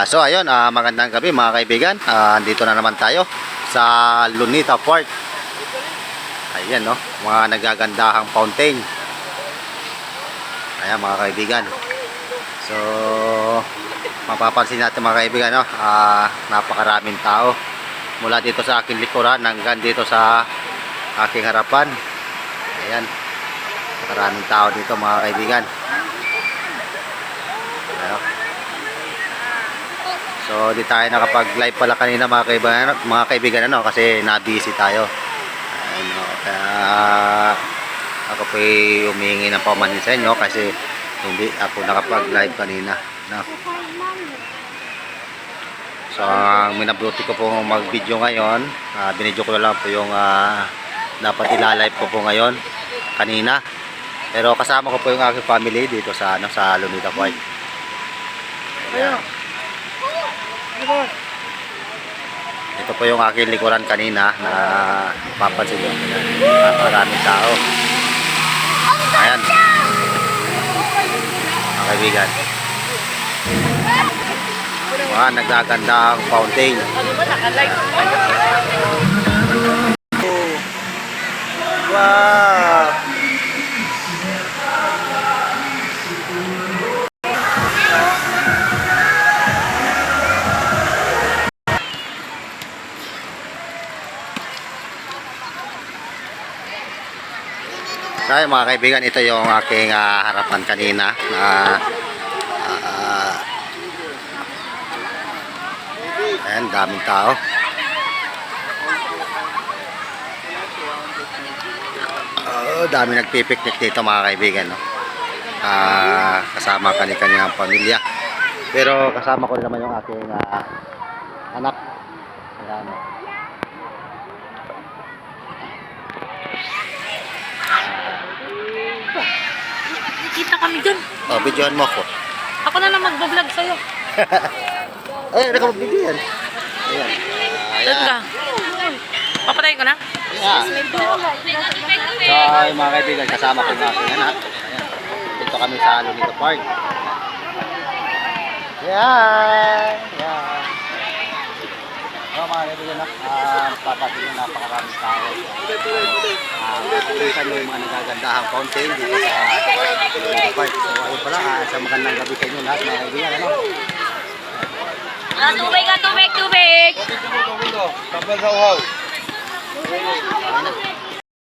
So ayun, magandang gabi mga kaibigan. Dito na naman tayo sa Lunita Park. Ayan no, mga nagagandahang fountain. Ayan mga kaibigan. So mapapansin natin mga kaibigan no, napakaraming tao mula dito sa aking likuran hanggang dito sa aking harapan. Ayan, maraming tao dito mga kaibigan. Ayan. So di tayo nakapag-live pala kanina mga kaibigan ano, kasi na-busy tayo. Ano, kaya ako po humingi ng paumanhin sa inyo kasi hindi ako nakapag-live kanina. No? So ang minabuti ko po mag-video ngayon, binidyo ko lang po yung dapat ilalive ko po ngayon kanina. Pero kasama ko po yung aking family dito sa sa Lunita Park. Ayan. Ito po yung aking likuran kanina na papansin nyo. Maraming tao. Ayan. Mga kaibigan. Mga nagaganda ang fountain. Wow! So mga kaibigan, ito yung aking harapan kanina na ayan, daming tao. Dami nagpipiknik dito mga kaibigan no? Kasama kani-kanyang pamilya, pero kasama ko naman yung aking anak. Ayan. Kita kami dun. Videoan mo ako. Ako na lang mag-vlog sa'yo. Ay, nakapag-video yan. Ayan. Doon ka. Papatayin ko na? Ayan. So, mga kaibigan, kasama ko ng aking anak. Ayan. Dito kami sa Lunita Park. Ayan. Ayan. So, mga kaibigan, papatin yung napakaraming tao. Kita nyo yung mga nagagandahang fountain dito sa Lunita Park. So, ayun pala, sa magandang gabi sa inyo lahat, mga kaibigan, ano? Tubig ka, tubig, tubig! Tubig ko. Tapos sa uhaw. Ayan na.